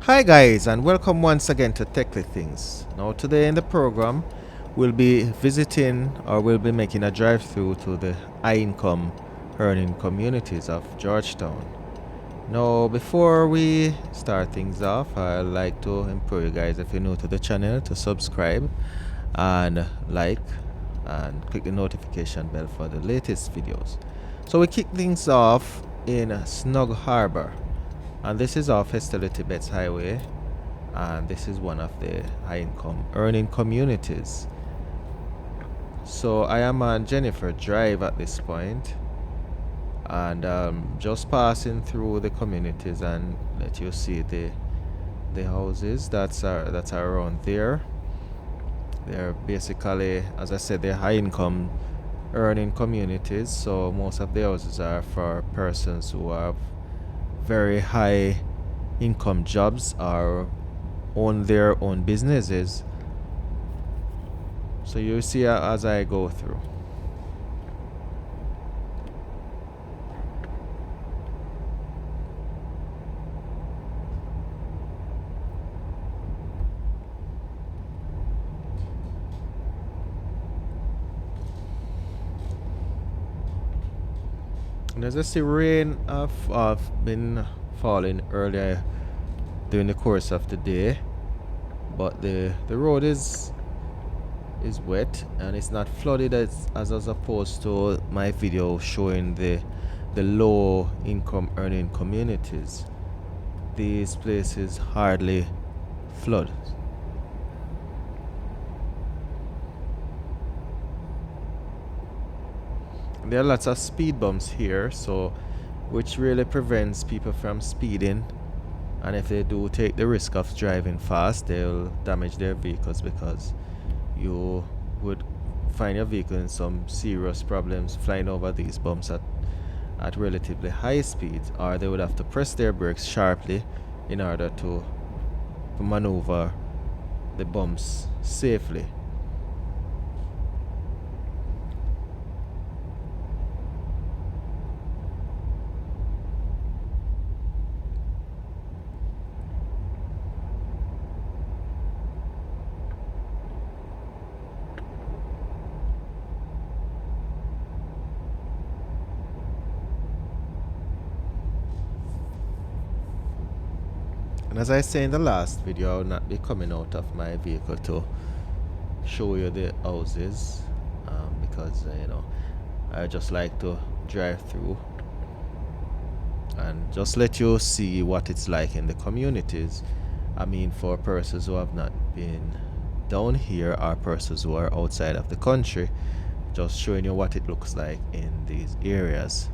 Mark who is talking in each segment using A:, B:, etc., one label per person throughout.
A: Hi guys, and welcome once again to Techly Things. Now today in the program we'll be visiting or we'll be making a drive through to the high income earning communities of Georgetown. Now before we start things off, I'd like to implore you guys, if you're new to the channel, to subscribe and like and click the notification bell for the latest videos. So we kick things off in Snug Harbor, and this is off Hestelity Betts Highway, and this is one of the high income earning communities. So I am on Jennifer Drive at this point, and just passing through the communities and let you see the houses that's around there. They're basically, as I said, they're high income earning communities, so most of the houses are for persons who have very high income jobs or own their own businesses. So you see as I go through. And as I see, rain have been falling earlier during the course of the day, but the road is wet and it's not flooded as opposed to my video showing the low income earning communities. These places hardly flood. There are lots of speed bumps here, so which really prevents people from speeding, and if they do take the risk of driving fast, they'll damage their vehicles, because you would find your vehicle in some serious problems flying over these bumps at relatively high speeds, or they would have to press their brakes sharply in order to maneuver the bumps safely. And as I say in the last video, I will not be coming out of my vehicle to show you the houses, because I just like to drive through and just let you see what it's like in the communities. I mean, for persons who have not been down here or persons who are outside of the country, just showing you what it looks like in these areas.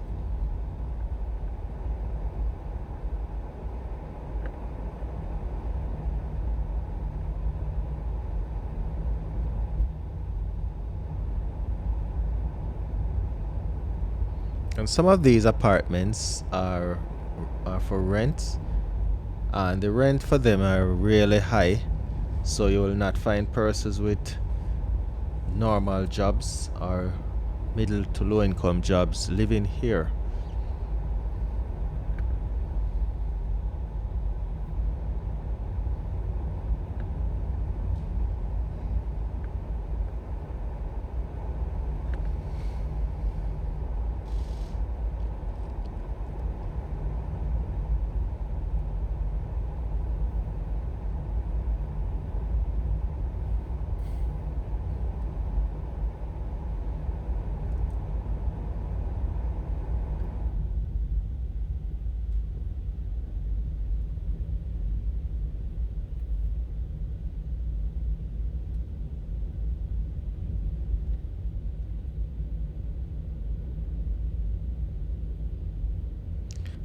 A: And some of these apartments are for rent, and the rent for them are really high, so you will not find persons with normal jobs or middle to low income jobs living here.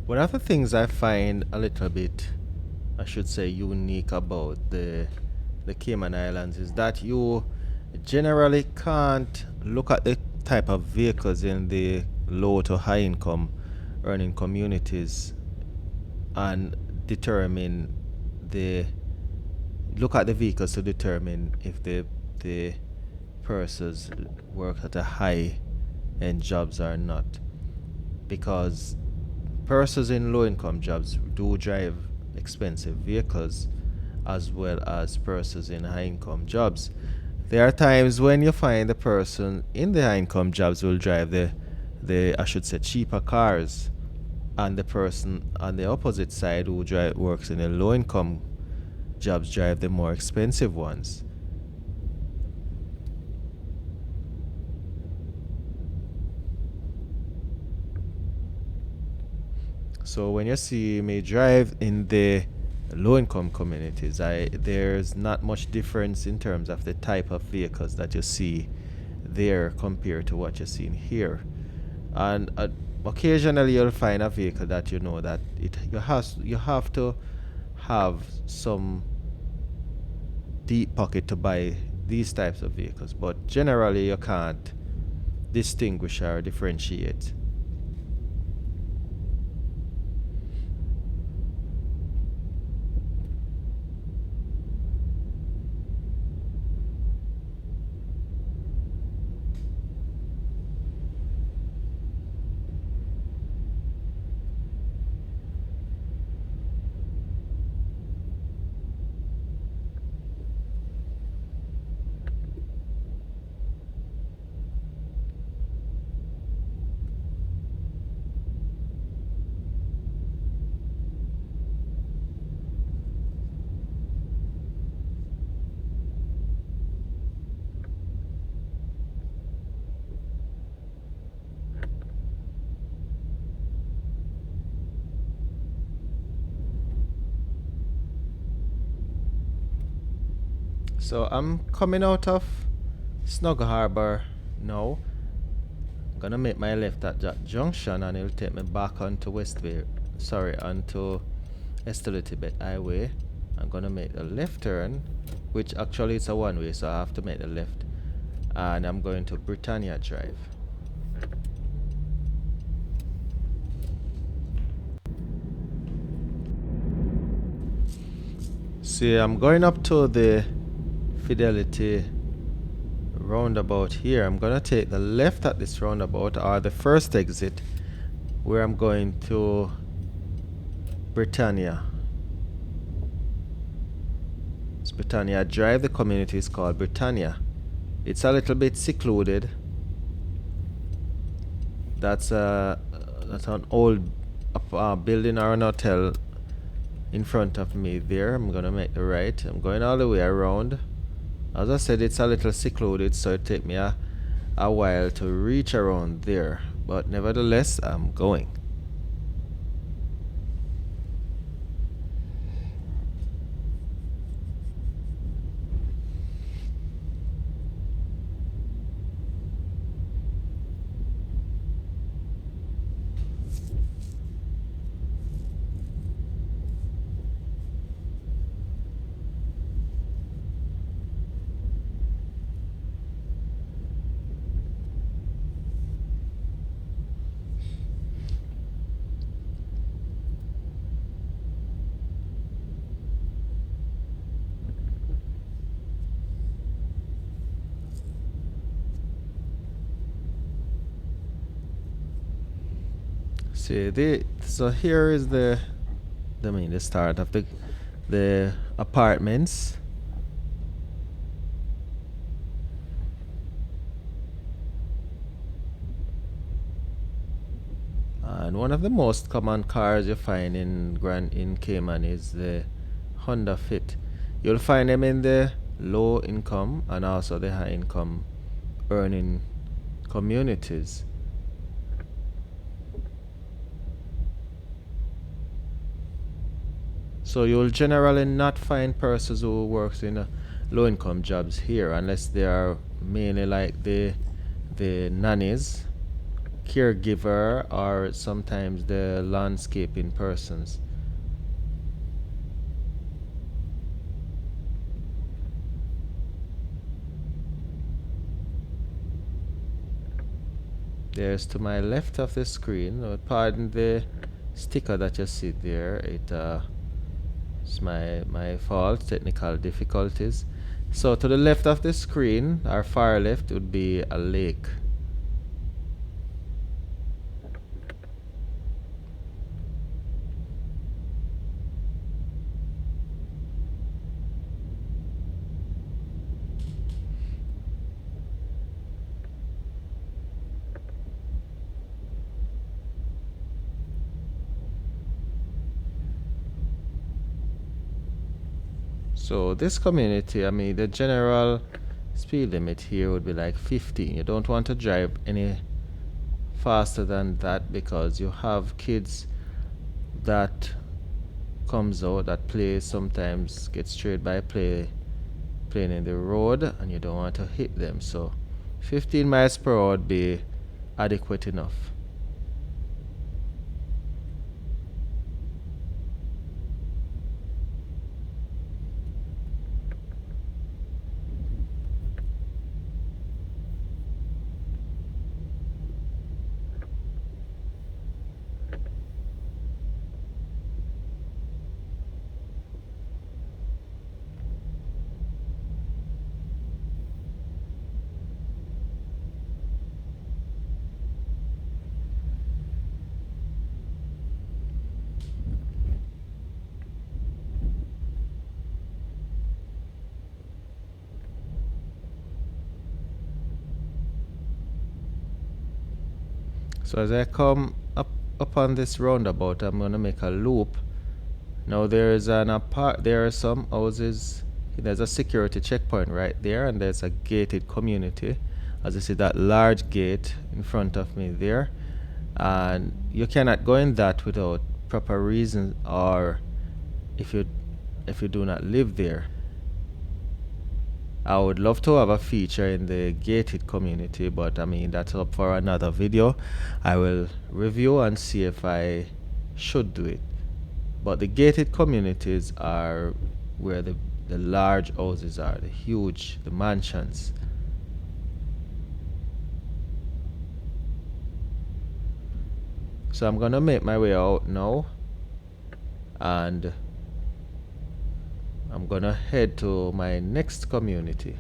A: One of the things I find a little bit, I should say, unique about the Cayman Islands is that you generally can't look at the type of vehicles in the low to high income earning communities and determine the look at the vehicles to determine if the persons work at a high end jobs or not, because persons in low income jobs do drive expensive vehicles as well as persons in high income jobs. There are times when you find the person in the high income jobs will drive the I should say cheaper cars, and the person on the opposite side who works in the low income jobs drive the more expensive ones. So when you see me drive in the low income communities, I there's not much difference in terms of the type of vehicles that you see there compared to what you're seeing here. And occasionally you'll find a vehicle that you know that you have to have some deep pocket to buy these types of vehicles, but generally you can't distinguish or differentiate. So I'm coming out of Snug Harbor now. I'm gonna make my left at that junction and it'll take me back onto West Bay. Sorry, onto Estelitibet Highway. I'm gonna make a left turn, which actually it's a one way, so I have to make the left. And I'm going to Britannia Drive. See, I'm going up to the Fidelity roundabout here. I'm gonna take the left at this roundabout, or the first exit, where I'm going to Britannia. It's Britannia Drive. The community is called Britannia. It's a little bit secluded. That's an old building or an hotel in front of me there. I'm gonna make the right. I'm going all the way around. As I said, it's a little secluded, so it take me a while to reach around there, but nevertheless I'm going. See, so here is the start of the apartments. And one of the most common cars you find in Cayman is the Honda Fit. You'll find them in the low income and also the high income earning communities. So you'll generally not find persons who works in low income jobs here unless they are mainly like the nannies, caregiver, or sometimes the landscaping persons. There's to my left of the screen, pardon the sticker that you see there, it's my fault, technical difficulties. So to the left of the screen, our far left, would be a lake. So this community, I mean, the general speed limit here would be like 15. You don't want to drive any faster than that because you have kids that comes out that play, sometimes get strayed by playing in the road, and you don't want to hit them. So 15 miles per hour would be adequate enough. So as I come up on this roundabout, I'm gonna make a loop. Now there are some houses. There's a security checkpoint right there, and there's a gated community. As you see that large gate in front of me there, and you cannot go in that without proper reason, or if you do not live there. I would love to have a feature in the gated community, but I mean, that's up for another video. I will review and see if I should do it. But the gated communities are where the large houses are, the mansions. So I'm gonna make my way out now, and I'm gonna head to my next community.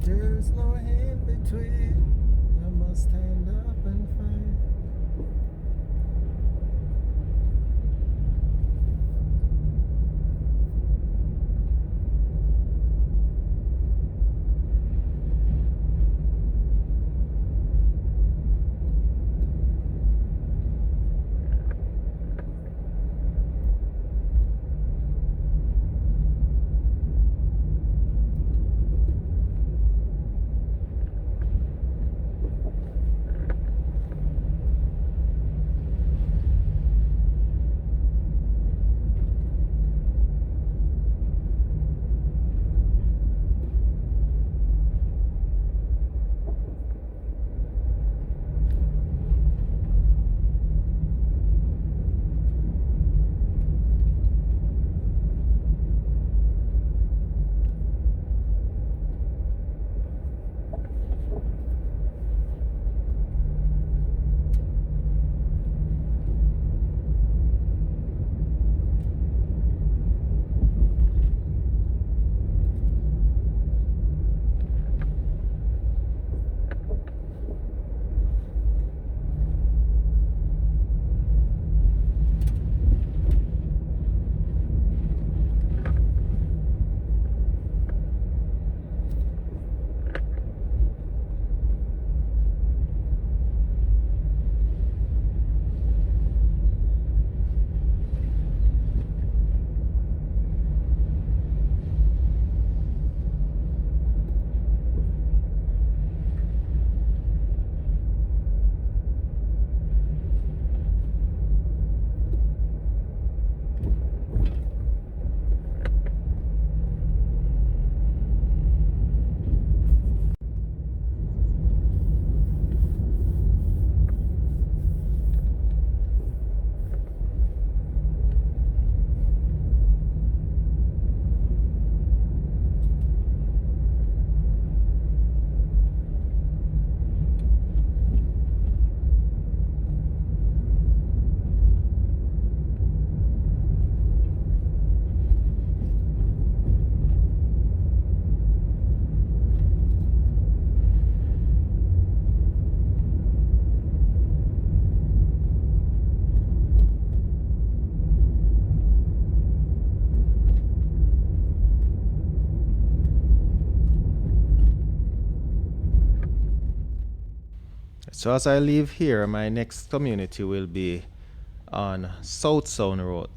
A: There's no in between. I must stand up and fight. So as I leave here, my next community will be on South Zone Road.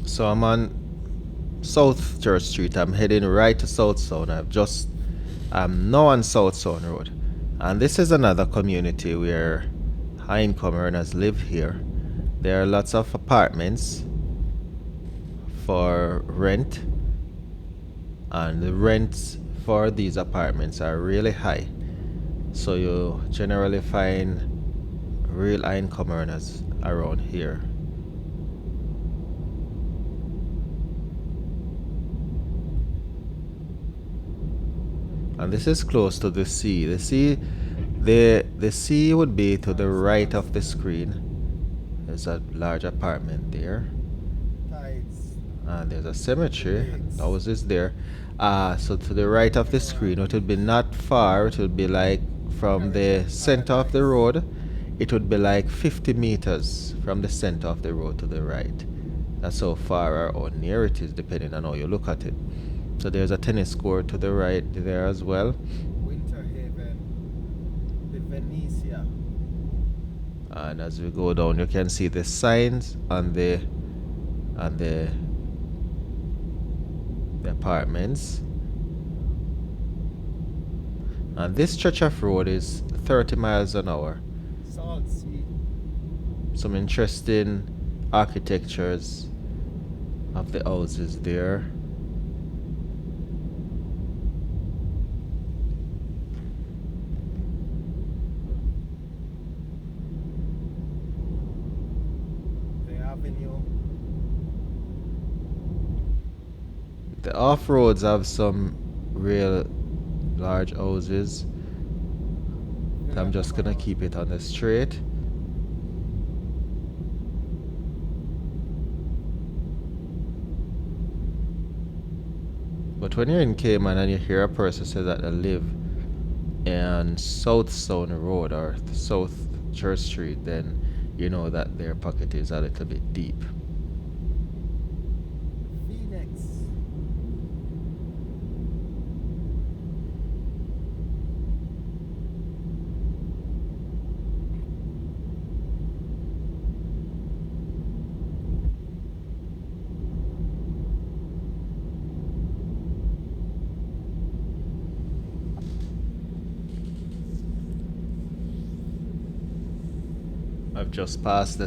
A: So I'm on South Church Street. I'm heading right to South Zone. I'm now on South Zone Road. And this is another community where high income earners live here. There are lots of apartments for rent, and the rents for these apartments are really high. So you generally find real high income earners around here. And this is close to the sea. The sea would be to the right of the screen. There's a large apartment there. And there's a cemetery. Houses there. So to the right of the screen, it would be not far. It would be like from the center of the road. It would be like 50 meters from the center of the road to the right. That's how far or near it is, depending on how you look at it. So there's a tennis court to the right there as well.
B: Winter Haven, the Venetia.
A: And as we go down, you can see the signs on the apartments. And this stretch of road is 30 miles an hour.
B: Salt Sea.
A: Some interesting architectures of the houses there. The off-roads have some real large houses. I'm just gonna keep it on the straight. But when you're in Cayman and you hear a person say that they live in South Zone Road or South Church Street, then you know that their pocket is a little bit deep. I've just passed the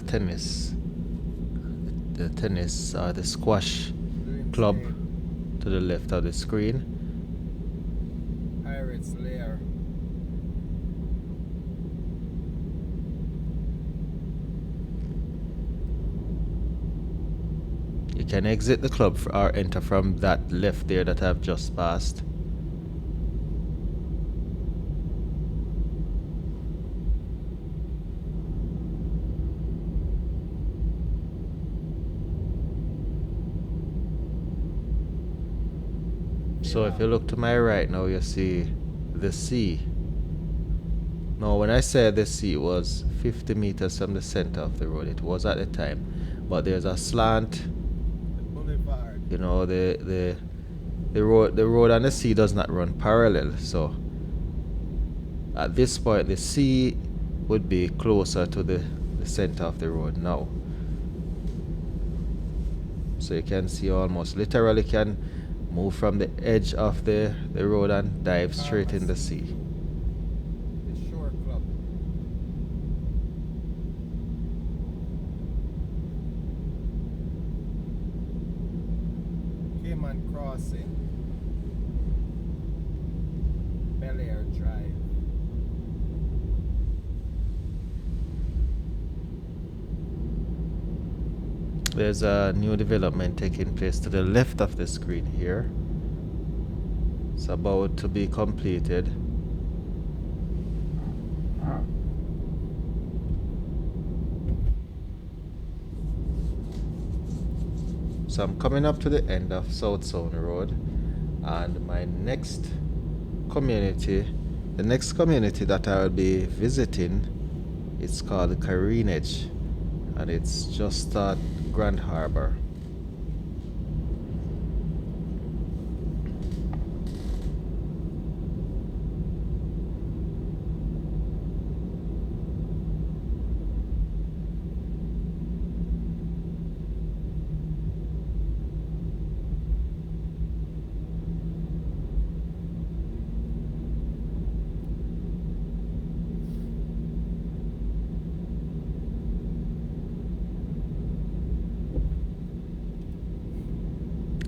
A: squash club to the left of the screen.
B: Pirates Lair.
A: You can exit the club or enter from that left there that I've just passed. So if you look to my right now, you see the sea. Now when I said the sea, it was 50 meters from the center of the road. It was at the time. But there's a slant.
B: The boulevard.
A: You know, the road and the sea does not run parallel. So at this point, the sea would be closer to the center of the road now. So you can see almost literally can move from the edge of the road and dive straight in the sea.
B: The Shore Club. Cayman Crossing. Bel Air Drive.
A: There's a new development taking place to the left of the screen here. It's about to be completed. So I'm coming up to the end of South Zone Road, and my next community The next community that I will be visiting, it's called the Carinage, and it's just at Grand Harbor.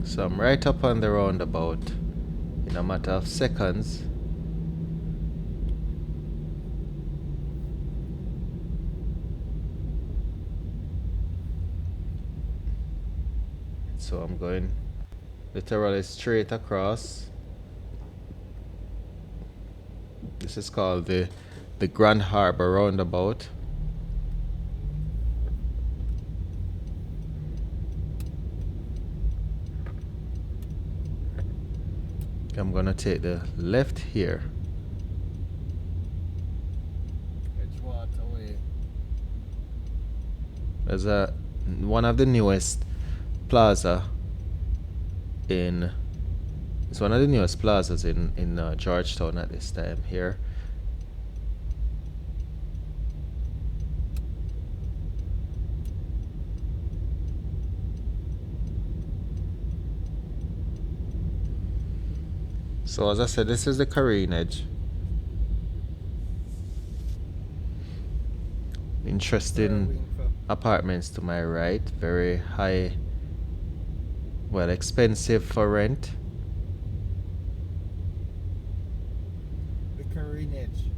A: So I'm right up on the roundabout in a matter of seconds. So I'm going literally straight across. This is called the Grand Harbor roundabout. I'm gonna take the left here.
B: Edgewater Way.
A: There's one of the newest plaza in it's one of the newest plazas in Georgetown at this time here. So as I said, this is the Carinage. Interesting apartments to my right, very high, well, expensive for rent.
B: The Carinage.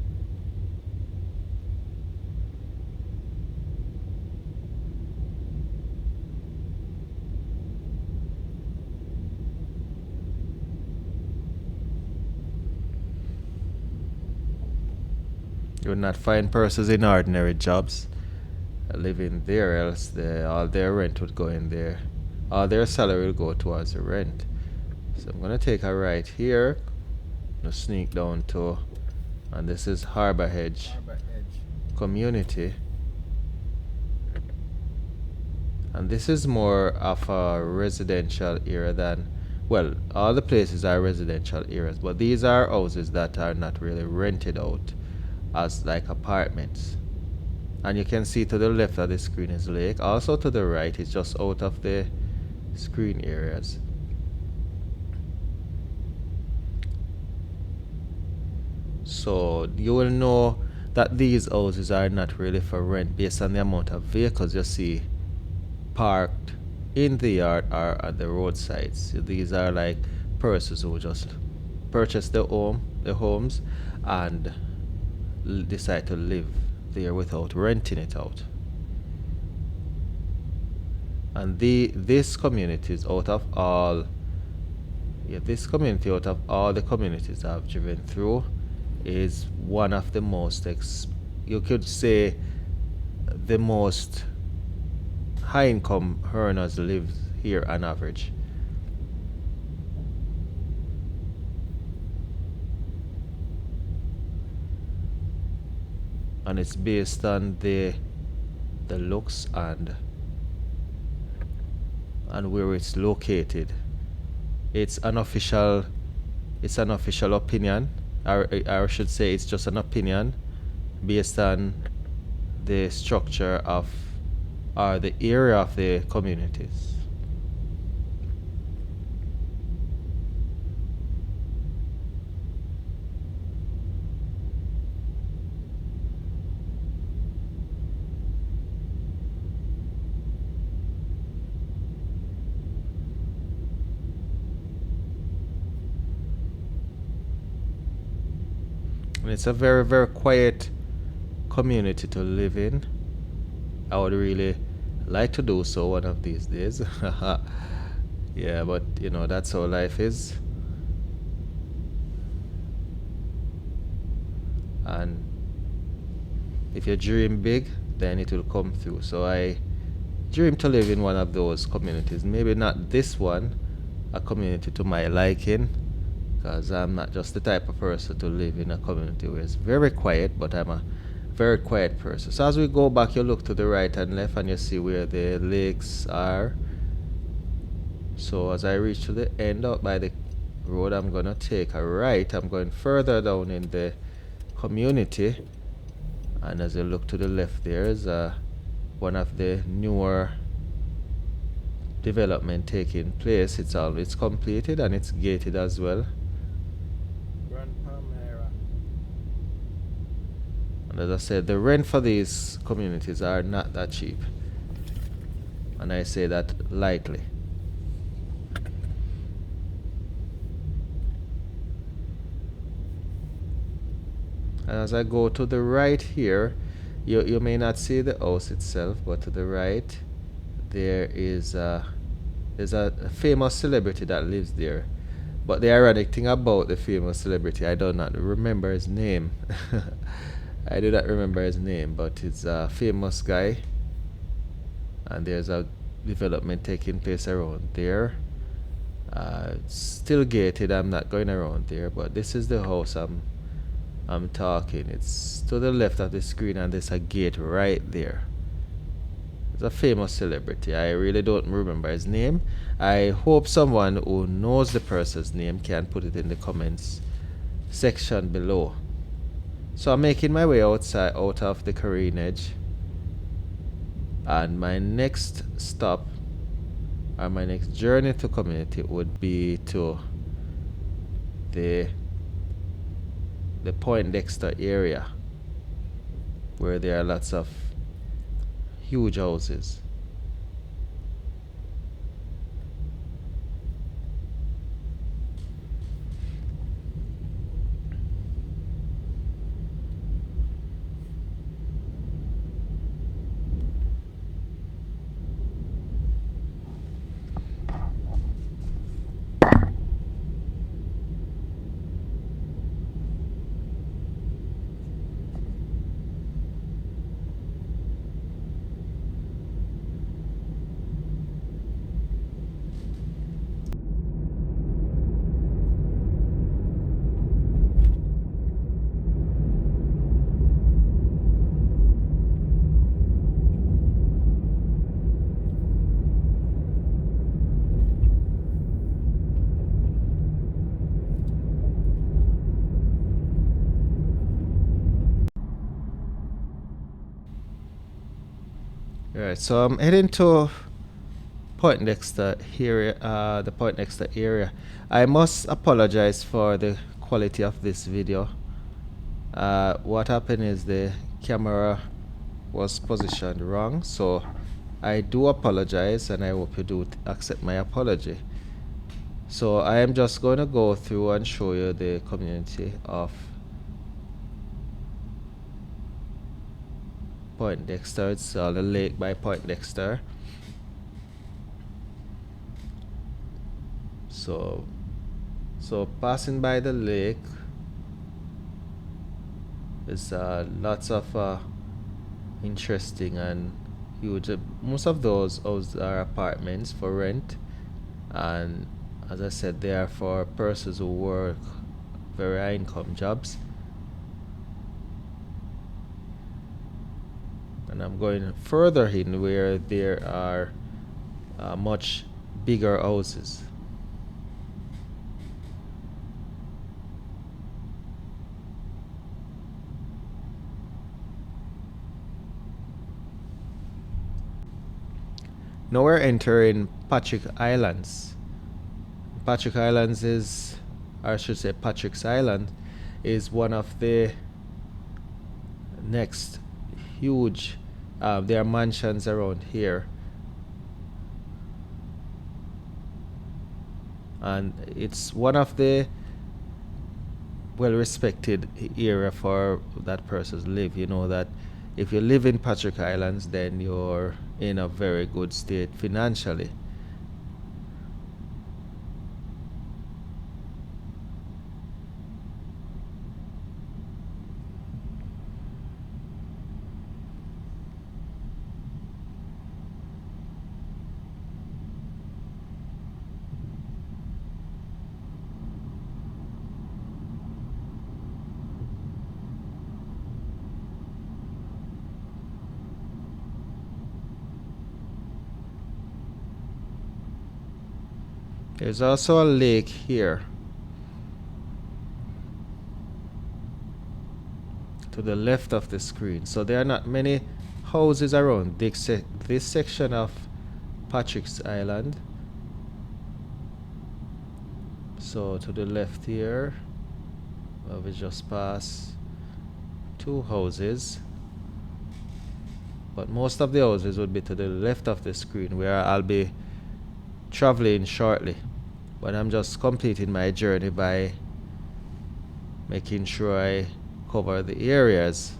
A: You would not find persons in ordinary jobs living there, else all their rent would go in there. All their salary would go towards the rent. So I'm gonna take a right here, gonna sneak down to, and this is Harbor Edge community. And this is more of a residential area than, well, all the places are residential areas, but these are houses that are not really rented out as like apartments. And you can see to the left of the screen is lake. Also to the right is just out of the screen areas. So you will know that these houses are not really for rent based on the amount of vehicles you see parked in the yard or at the roadsides. So these are like persons who just purchase the homes and decide to live there without renting it out. And this community is out of all this community out of all the communities I've driven through is one of the most you could say the most high income earners live here on average. And it's based on the looks and where it's located. It's an official opinion, or I should say it's just an opinion based on the structure of or the area of the communities. And it's a very, very quiet community to live in. I would really like to do so one of these days. Yeah, but you know, that's how life is. And if you dream big, then it will come through. So I dream to live in one of those communities. Maybe not this one, a community to my liking, because I'm not just the type of person to live in a community where it's very quiet, but I'm a very quiet person. So as we go back, you look to the right and left and you see where the lakes are. So as I reach to the end out by the road, I'm gonna take a right. I'm going further down in the community, and as you look to the left, there's one of the newer development taking place. It's completed and it's gated as well.
B: Grand Cayman.
A: And as I said, the rent for these communities are not that cheap, and I say that lightly. And as I go to the right here, you may not see the house itself, but to the right there is there's a famous celebrity that lives there. But the ironic thing about the famous celebrity, I do not remember his name. I do not remember his name, but it's a famous guy, and there's a development taking place around there. It's still gated. I'm not going around there, but this is the house I'm talking. It's to the left of the screen, and there's a gate right there. It's a famous celebrity. I really don't remember his name. I hope someone who knows the person's name can put it in the comments section below. So I'm making my way outside out of the Careen Edge, and my next stop or my next journey to community would be to the Point Dexter area, where there are lots of huge houses. Alright, so I'm heading to Point Dexter area, the Point Dexter area. I must apologize for the quality of this video. What happened is the camera was positioned wrong, so I do apologize, and I hope you do accept my apology. So I am just going to go through and show you the community of Point Dexter. It's the lake by Point Dexter. So passing by the lake is lots of interesting and huge. Most of those houses are apartments for rent, and as I said, they are for persons who work very high income jobs. And I'm going further in where there are much bigger houses. Now we're entering Patrick Islands. Patrick Islands is, or I should say Patrick's Island, is one of the next huge, there are mansions around here. And it's one of the well-respected area for that person live. You know that if you live in Patrick Islands, then you're in a very good state financially. There's also a lake here to the left of the screen. So there are not many houses around this section of Patrick's Island. So to the left here, we just passed 2 houses, but most of the houses would be to the left of the screen, where I'll be traveling shortly. But I'm just completing my journey by making sure I cover the areas.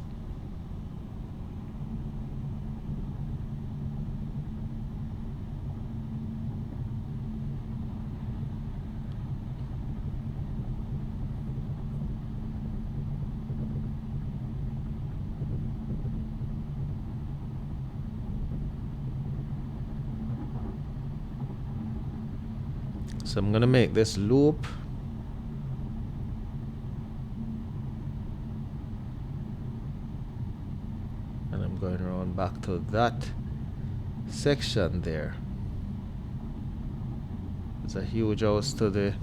A: So I'm gonna make this loop. And I'm going around back to that section there. There's a huge house to the,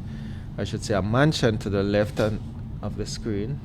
A: I should say a mansion to the left of the screen.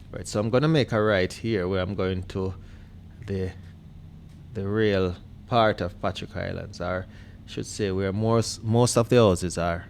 A: Right, so I'm gonna make a right here where I'm going to the real part of Patrick Islands, or I should say where most of the houses are.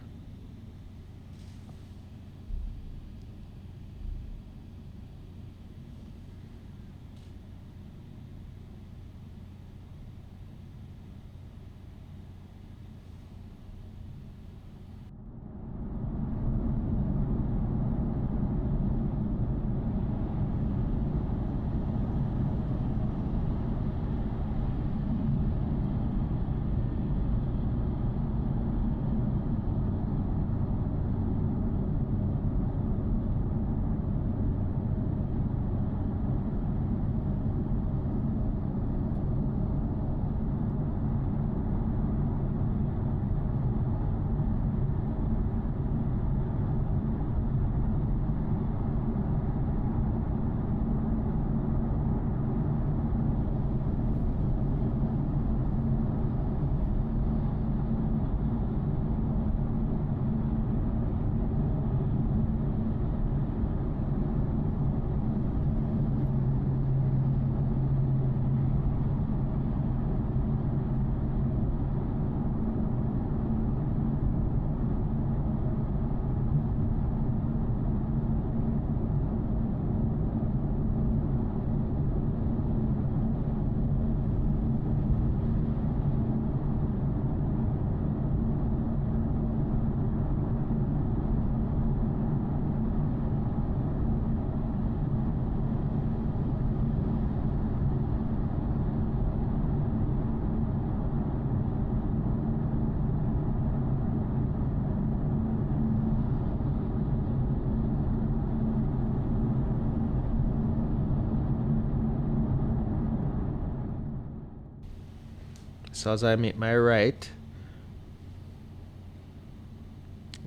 A: So as I make my right,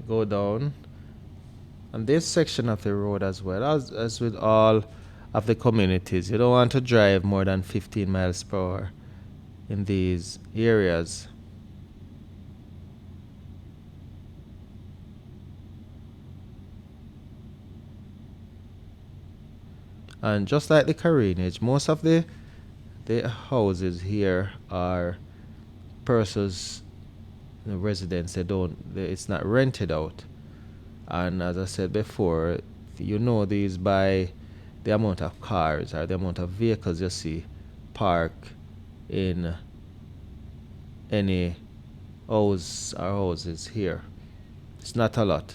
A: go down on this section of the road as well as with all of the communities, you don't want to drive more than 15 miles per hour in these areas. And just like the Careenage, most of the houses here are persons, residents. It's not rented out. And as I said before, you know these by the amount of cars or the amount of vehicles you see parked in any house or houses here. It's not a lot.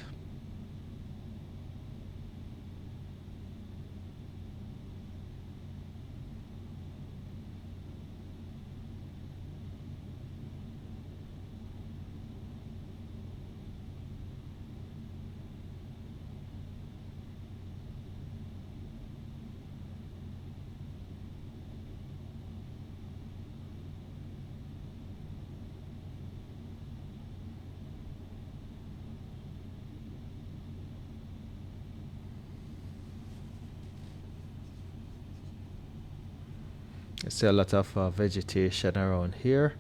A: You see a lot of vegetation around here.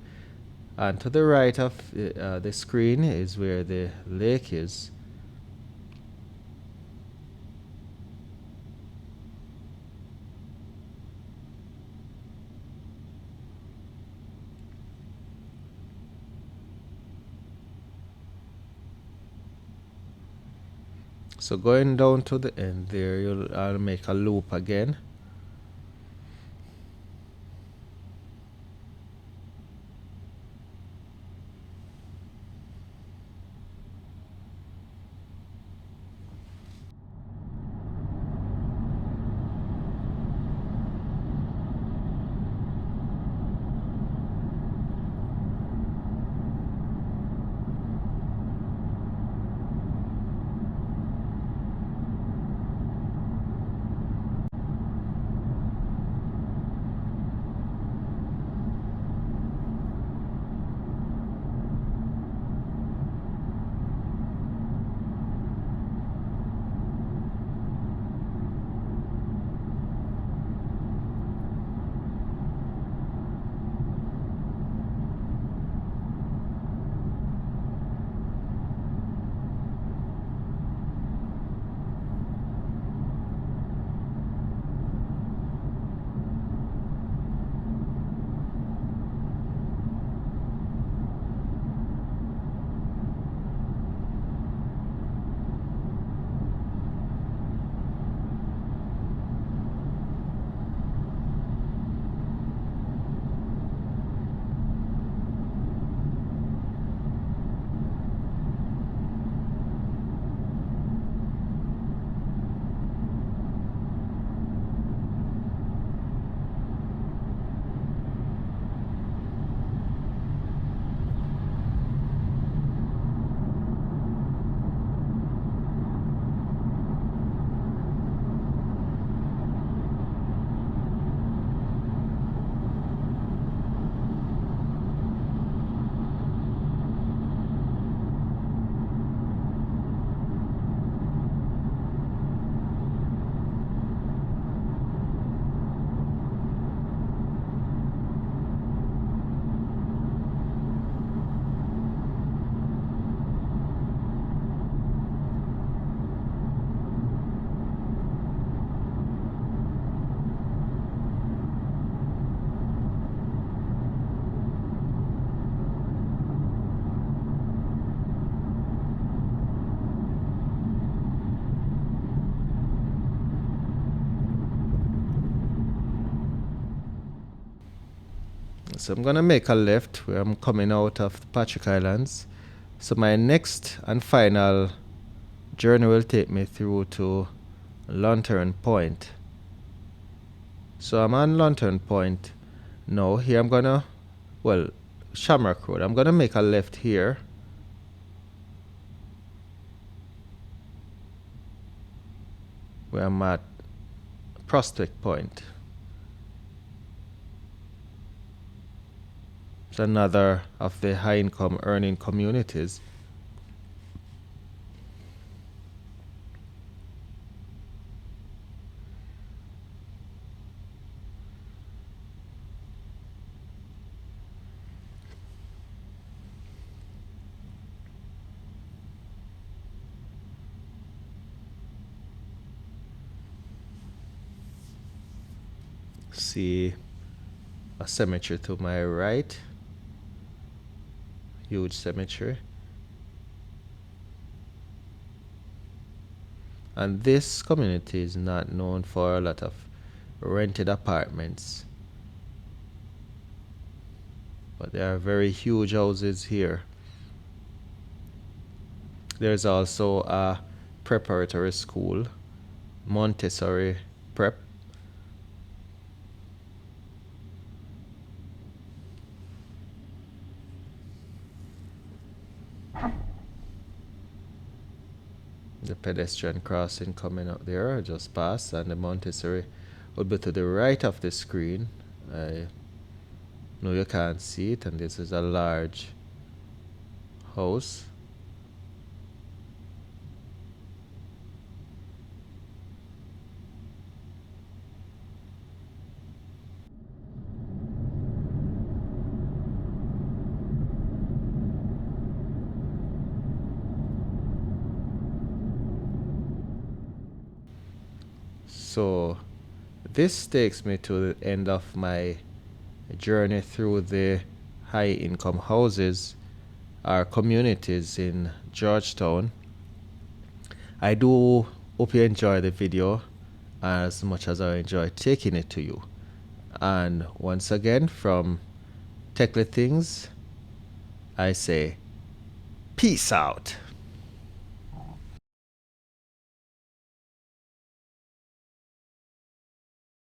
A: And to the right of the screen is where the lake is. So going down to the end there, I'll make a loop again. So I'm gonna make a left where I'm coming out of the Patrick Islands. So my next and final journey will take me through to Lantern Point. So I'm on Lantern Point now. Here I'm gonna, well, Shamrock Road. I'm gonna make a left here. Where I'm at Prospect Point. It's another of the high income earning communities. See a cemetery to my right, huge cemetery. And this community is not known for a lot of rented apartments, but there are very huge houses here. There's also a preparatory school, Montessori Prep. The pedestrian crossing coming up there, I just passed, and the Montessori would be to the right of the screen. I know you can't see it, and this is a large house. So this takes me to the end of my journey through the high income houses or communities in Georgetown. I do hope you enjoy the video as much as I enjoy taking it to you. And once again, from Techly Things, I say peace out.